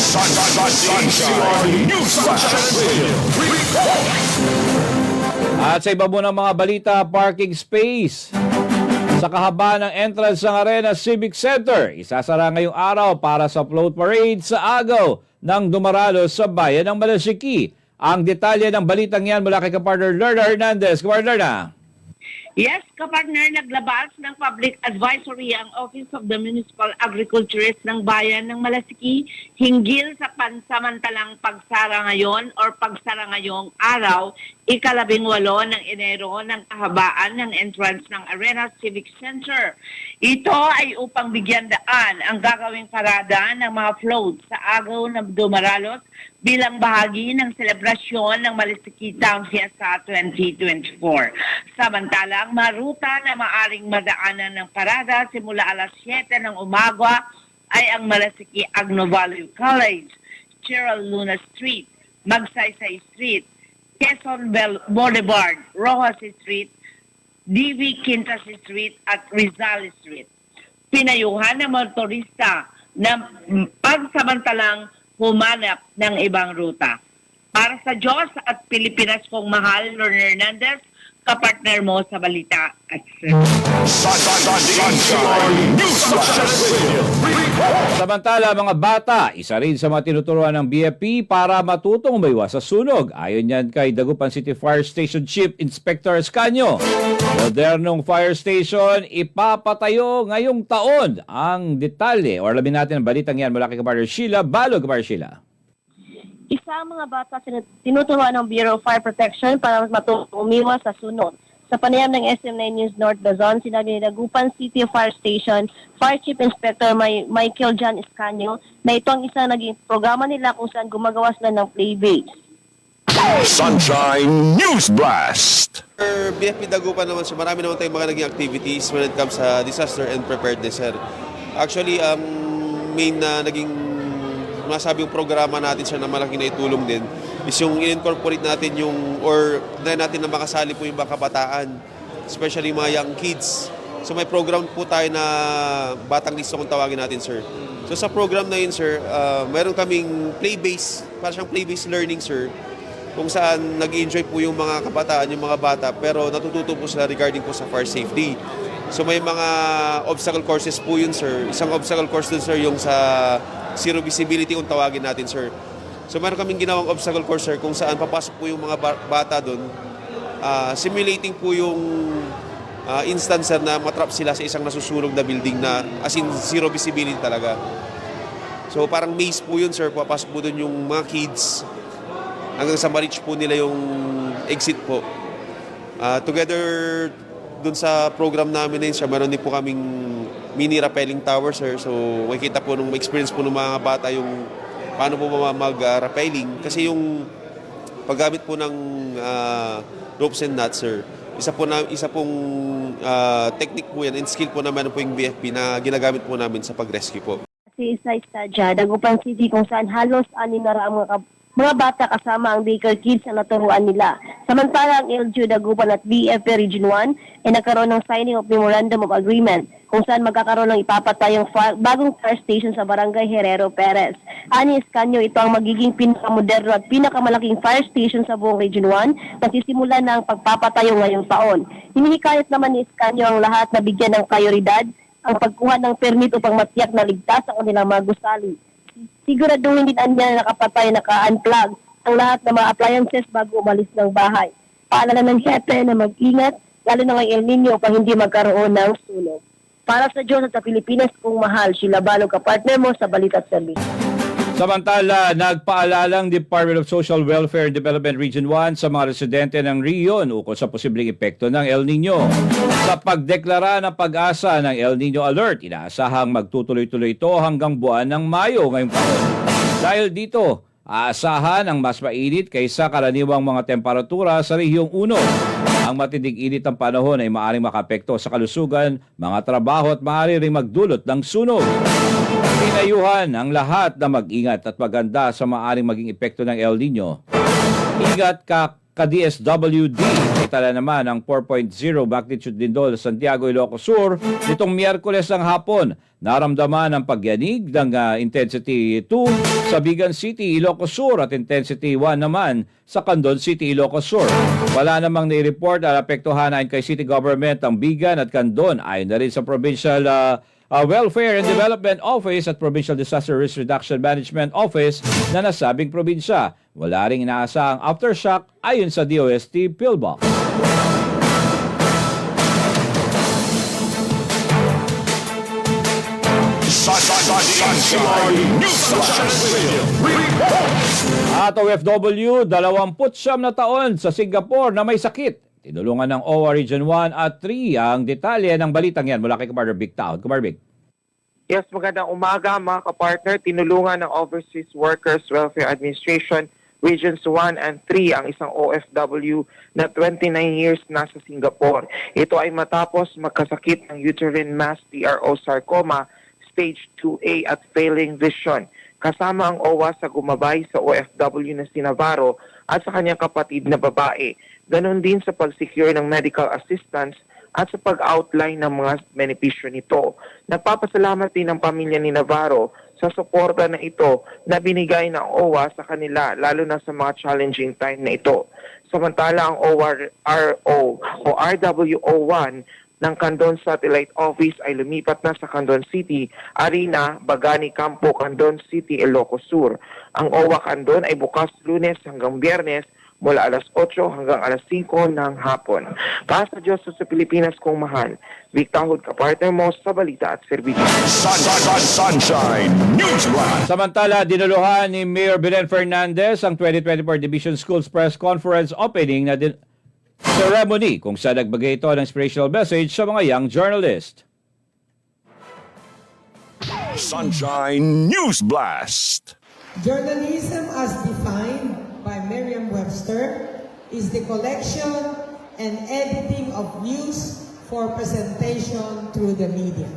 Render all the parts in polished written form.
Sunshine News Report. At sa iba mo ng mga balita, parking space sa kahabaan ng entrance ng Arena Civic Center isasara ngayong araw para sa float parade sa agaw ng Dumaralos sa bayan ng Malasiki. Ang detalye ng balitang yan mula kay kapartner Lerna Hernandez. Kapartner na. Yes, kapartner, naglabas ng public advisory ang Office of the Municipal Agriculturist ng Bayan ng Malasiki hinggil sa pansamantalang pagsara ngayon or pagsara ngayong araw, ika-18 ng Enero ng kahabaan ng entrance ng Arena Civic Center. Ito ay upang bigyan daan ang gagawing parada ng mga floats sa agaw ng Dumaralos bilang bahagi ng selebrasyon ng Malasiki Town Fiesta 2024. Samantalang maruta na maaring madaanan ng parada simula alas 7 ng umaga ay ang Malasiki Agno Valley College, Cheryl Luna Street, Magsaysay Street, Quezon Boulevard, Rojas Street, DV Quintas Street at Rizal Street. Pinayuhan ng motorista na pagsamantalang humanap ng ibang ruta. Para sa Diyos at Pilipinas kong mahal, Lerna Hernandez, kapartner mo sa balita at Sunshine News Report. Samantala, mga bata, isa rin sa mga tinuturuan ng BFP para matutong umiwas sa sunog. Ayon yan kay Dagupan City Fire Station Chief Inspector Escanio. Modernong fire station, ipapatayo ngayong taon. Ang detalye, or alamin natin ang balitang yan mula kay kapartner Sheila Balog. Kapartner Sheila. Isa ang mga bata tinuturuan ng Bureau of Fire Protection para matutong umiwas sa sunog. Sa panayam ng SM9 News North Luzon, sinabi ni Dagupan City Fire Station Fire Chief Inspector Michael John Escanio na ito ang isang naging programa nila kung saan gumagawa sila ng play base. Sunshine News Blast. BFP Dagupan naman, so marami naman tayong mga naging activities when it comes sa disaster and preparedness, sir. Actually, ang main na naging masabi yung programa natin, sir, na malaking naitulong din is yung in-incorporate natin yung, or na natin na makasali po yung mga kabataan, especially mga young kids. So may program po tayo na Batang Listo kung tawagin natin, sir. So sa program na yun, sir, meron kaming play-based, para siyang play-based learning, sir, kung saan nag-enjoy po yung mga kabataan, yung mga bata, pero natututo po sila regarding po sa fire safety. So may mga obstacle courses po yun, sir. Isang obstacle course dun, sir, yung sa zero visibility kung tawagin natin, sir. So meron kaming ginawang obstacle course, sir, kung saan papasok po yung mga bata dun, simulating po yung instance, sir, na matrap sila sa isang nasusunog na building na as in zero visibility talaga. So parang maze po yun, sir. Papasok po dun yung mga kids hanggang sa ma-reach po nila yung exit po. Together dun sa program namin na yun, sir, meron din po kaming mini rappelling tower, sir. So makikita po nung experience po ng mga bata yung paano po mag-rappelling. Kasi yung paggamit po ng ropes and nuts, sir, isa pong technique po yan and skill po naman po yung BFP na ginagamit po namin sa pag-rescue po. Si Isa Estadya, Dagupan City, kung saan halos 6 na raang mga bata kasama ang daycare kids na naturuan nila. Samantala, ang LGU Dagupan at BFP Region 1 ay nagkaroon ng signing of Memorandum of Agreement kung saan magkakaroon ng ipapatayong bagong fire station sa Barangay Herrero Perez. Ani Escanio, ito ang magiging pinakamoderno at pinakamalaking fire station sa buong Region 1 na sisimula na ang pagpapatayo ngayong taon. Hinihikayat naman ni Escanio ang lahat na bigyan ng prioridad ang pagkuha ng permit upang matiyak na ligtas ang kanilang mga gusali. Siguraduhin din niya na nakapatay, naka-unplug ang lahat ng mga appliances bago umalis ng bahay. Paalala ng hepe na mag-ingat, lalo na ngayong El Nino upang hindi magkaroon ng sunog. Para sa Diyos at sa Pilipinas kung mahal, Sheila Balog, kapartner mo sa Balita at Service. Samantala, nagpaalalang Department of Social Welfare and Development Region 1 sa mga residente ng Rion ukol sa posibleng epekto ng El Nino. Sa pagdeklara ng pag-asa ng El Nino Alert, inaasahang magtutuloy-tuloy ito hanggang buwan ng Mayo ngayong taon. Dahil dito, aasahan ang mas mainit kaysa karaniwang mga temperatura sa Rehiyong 1. Ang matinding init ng panahon ay maaaring makapekto sa kalusugan, mga trabaho at maaari ring magdulot ng sunog. Pinayuhan ang lahat na mag-ingat at maganda sa maaaring maging epekto ng El Nino. Ingat ka ka-DSWD. Itala naman ang 4.0 magnitude lindol sa Santiago, Ilocos Sur nitong Miyerkules ng hapon. Naramdaman ang pagyanig ng intensity 2 sa Bigan City, Ilocos Sur at intensity 1 naman sa Candon City, Ilocos Sur. Wala namang nai-report na apektuhan ayon kay City Government ang Bigan at Candon. Ayon na rin sa Provincial Welfare and Development Office at Provincial Disaster Risk Reduction Management Office na nasabing probinsya. Wala ring inaasahang aftershock ayon sa DOST PhilBox. Sunshine News Radio. Report. At OFW, 29 na taon sa Singapore na may sakit. Tinulungan ng OWA Region 1 at 3 ang detalye ng balitang yan mula kay Kapartner Vic Taon. Kapartner Vic. Yes, magandang umaga mga kapartner. Tinulungan ng Overseas Workers Welfare Administration Regions 1 and 3 ang isang OFW na 29 years na sa Singapore. Ito ay matapos magkasakit ng uterine mass PRO sarcoma stage 2A at failing vision. Kasama ang OWA sa gumabay sa OFW na si Navarro at sa kanyang kapatid na babae. Ganon din sa pag-secure ng medical assistance at sa pag-outline ng mga benepisyo nito. Nagpapasalamat din ang pamilya ni Navarro sa suporta na ito na binigay ng OWA sa kanila, lalo na sa mga challenging time na ito. Samantala ang OWRO o RWO1 ng Candon Satellite Office ay lumipat na sa Candon City, Arena, Bagani Campo, Candon City, Ilocos Sur. Ang OWA Candon ay bukas Lunes hanggang Biyernes mula alas 8 hanggang alas 5 ng hapon. Kaasa Diyos sa Pilipinas kong mahal, Vic Tahod, kapartner mo sa balita at serbisyo. Sunshine News Blast. Samantala, dinuluhan ni Mayor Belen Fernandez ang 2024 Division Schools Press Conference opening na ceremony kung saan nagbigay ito ng inspirational message sa mga young journalist. Sunshine News Blast. Journalism as defined by Merriam-Webster is the collection and editing of news for presentation through the media.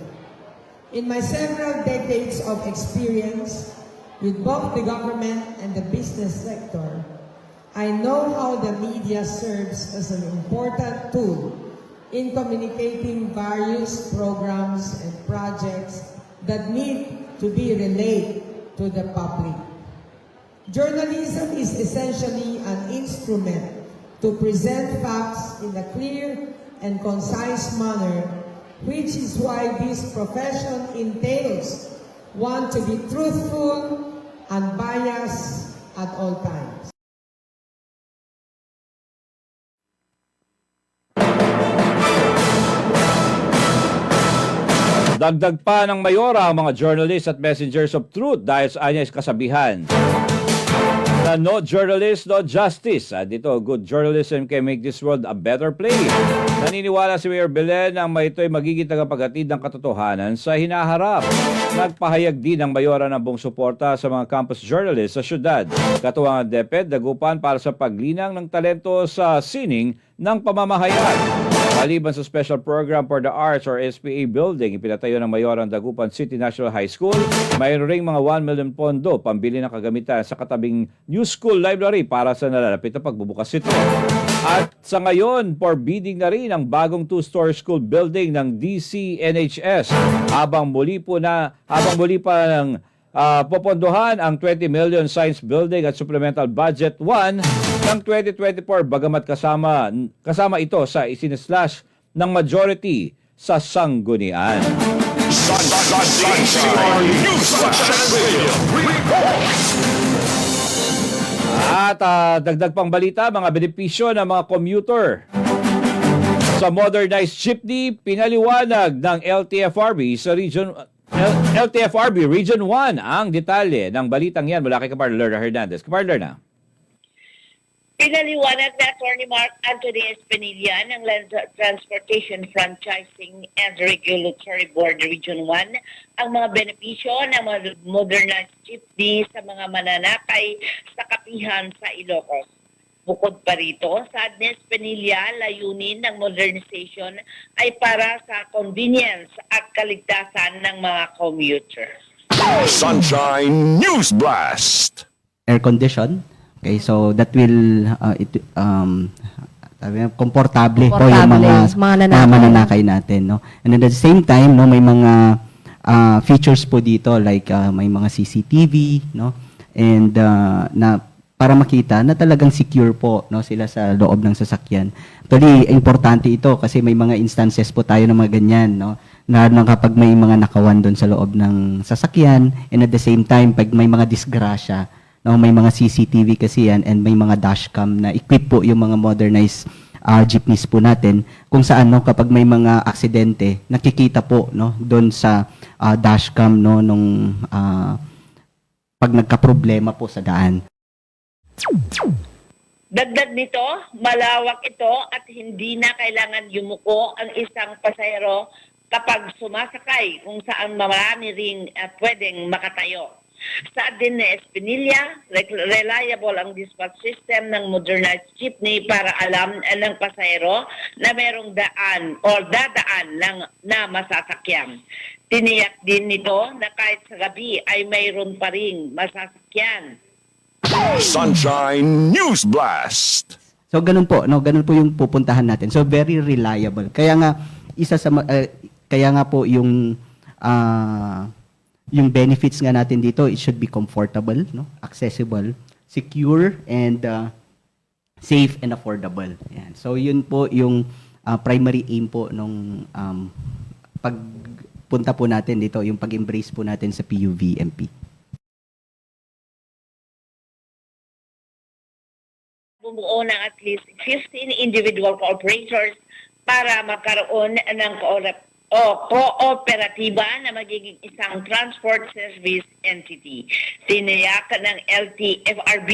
In my several decades of experience with both the government and the business sector, I know how the media serves as an important tool in communicating various programs and projects that need to be relayed to the public. Journalism is essentially an instrument to present facts in a clear and concise manner, which is why this profession entails one to be truthful, unbiased at all times. Dagdag pa ng mayora ang mga journalists at messengers of truth dahil sa anyas kasabihan na no journalist, no justice. Dito, good journalism can make this world a better place. Naniniwala si Mayor Belen na ito'y magiging tagapaghatid ng katotohanan sa hinaharap. Nagpahayag din ang mayora ng buong suporta sa mga campus journalists sa syudad. Katuwang ang DepEd, dagupan para sa paglinang ng talento sa sining ng pamamahayan. Maliban sa Special Program for the Arts or SPA building, ipinatayo ng mayor ang Dagupan City National High School. Mayroon ring mga 1 million pondo pambili ng kagamitan sa katabing New School Library para sa nalalapit na pagbubukas ito. At sa ngayon, for bidding na rin ang bagong 2-story school building ng DCNHS. Habang muli pa ng popondohan ang 20 million science building at supplemental budget 1 ng 2024 bagamat kasama ito sa isinaslash ng majority sa sanggunian. Sunshine News Radio. Report. At dagdag pang balita, mga benepisyo ng mga commuter sa modernized jeepney, pinaliwanag ng LTFRB Region 1 ang detalye ng balitang yan mula kay Kapartner Lerna Hernandez. Kapartner Lerna. Pinaliwanag na Attorney Mark Anthony Espinilla ng Land Transportation Franchising and Regulatory Board Region 1 ang mga benepisyo ng mga modernized jeepney sa mga mananakay sa kapihan sa Ilocos. Bukod pa rito, saad ni Espinilla, layunin ng modernization ay para sa convenience at kaligtasan ng mga commuter. Sunshine News Blast. Air condition, Okay, so that will komportable po yung Komportable, mga nanakay. mananakay natin, no. And at the same time, no, may mga features po dito like may mga CCTV, no, and na para makita na talagang secure po, no, sila sa loob ng sasakyan. Actually, importante ito kasi may mga instances po tayo ng mga ganyan, no, na kapag may mga nakawan doon sa loob ng sasakyan, and at the same time pag may mga disgrasya, no, may mga CCTV kasi yan, and may mga dashcam na equip po yung mga modernized jeepneys po natin, kung saan, no, kapag may mga aksidente, nakikita po, no, doon sa dashcam, no, nung pag nagka-problema po sa daan. Dagdag nito, malawak ito at hindi na kailangan yumuko ang isang pasahero kapag sumasakay kung saan marami ring pwedeng makatayo. Sa din na Espinilla, reliable ang dispatch system ng modernized jeepney para alam ng pasahero na merong daan o dadaan lang na masasakyan. Tiniyak din nito na kahit sa gabi ay mayroon pa ring masasakyan. Sunshine News Blast. So ganun po, no, ganun po yung pupuntahan natin. So very reliable. Kaya nga kaya nga po yung benefits nga natin dito, it should be comfortable, no, accessible, secure, and safe and affordable. Yan. So yun po yung primary aim po nung pagpunta po natin dito, yung pag-embrace po natin sa PUVMP. Bumuo ng at least 15 individual cooperators para magkaroon ng kooperatiba na magiging isang transport service entity. Tiniyak ng LTFRB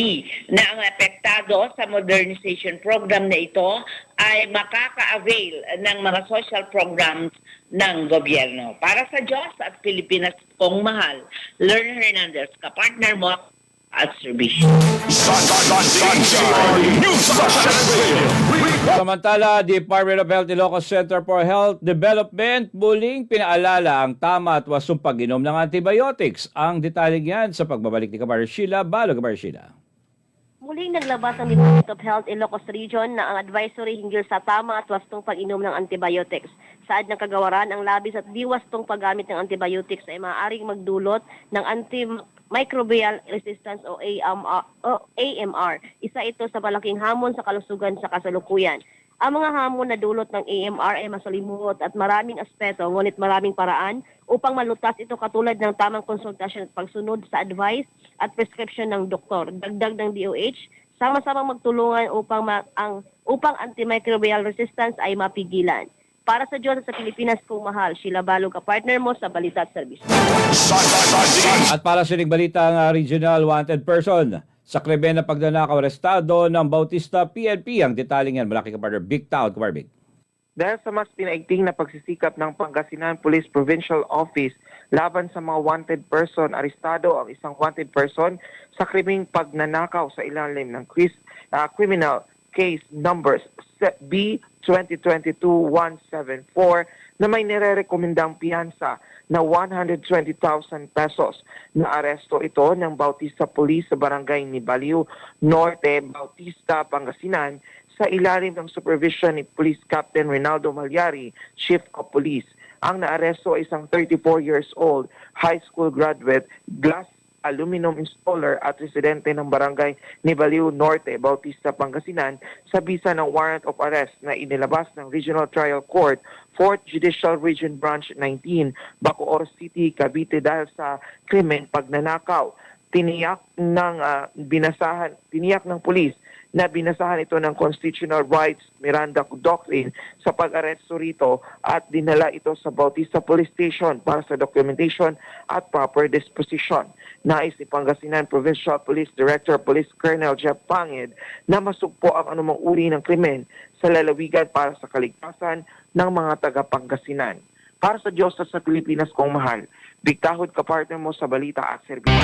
na ang apektado sa modernization program na ito ay makaka-avail ng mga social programs ng gobyerno. Para sa Diyos at Pilipinas kong mahal, Lerner Hernandez, kapartner mo at serbisyo. Sunshine News Blast. Samantala, Department of Health Ilocos Center for Health Development muling pinaalala ang tama at wasong pag-inom ng antibiotics. Ang detalye yan sa pagbabalik ni Kabar Sheila. Balo, Kabar Sheila. Muling naglabas ang Department of Health Ilocos Region na ang advisory hinggil sa tama at wastong pag-inom ng antibiotics. Saad ng kagawaran, ang labis at di wastong paggamit ng antibiotics ay maaaring magdulot ng antimicrobial resistance o AMR. Isa ito sa malaking hamon sa kalusugan sa kasalukuyan. Ang mga hamon na dulot ng AMR ay masalimuot at maraming aspeto, ngunit maraming paraan upang malutas ito katulad ng tamang konsultasyon at pagsunod sa advice at prescription ng doktor. Dagdag ng DOH, sama-samang magtulungan upang antimicrobial resistance ay mapigilan. Para sa Diyos at sa Pilipinas kong mahal, Sheila Balog, ka-partner mo sa Balita at Service. At para sa balita ng regional wanted person, sa krimen na pagnanakaw arestado ng Bautista PNP. Ang detaling yan, malaki kapartner, Big Town, Kabarbig. Dahil sa mas pinaigting na pagsisikap ng Pangasinan Police Provincial Office laban sa mga wanted person, arestado ang isang wanted person sa krimeng pagnanakaw sa ilalim ng criminal case numbers B-2022-174 na may nirerekomendang piyansa na 120,000 pesos. Na-aresto ito ng Bautista Police sa barangay ni Baliw Norte, Bautista, Pangasinan sa ilalim ng supervision ni Police Captain Rinaldo Malyari, Chief of Police. Ang naaresto ay isang 34 years old, high school graduate, glass aluminum installer at residente ng barangay ni Baliw Norte, Bautista, Pangasinan sa bisa ng warrant of arrest na inilabas ng Regional Trial Court, 4th Judicial Region Branch 19, Bacoor City, Cavite dahil sa krimen pagnanakaw. Tiniyak ng pulis na binasahan ito ng Constitutional Rights Miranda Doctrine sa pag-aresto rito at dinala ito sa Bautista Police Station para sa documentation at proper disposition. Nais ni Pangasinan Provincial Police Director Police Colonel Jeff Pangid na masugpo ang anumang uri ng krimen sa lalawigan para sa kaligtasan ng mga taga-Pangasinan. Para sa Diyos at sa Pilipinas kong mahal, bigtahod ka partner mo sa Balita at Serbisyo.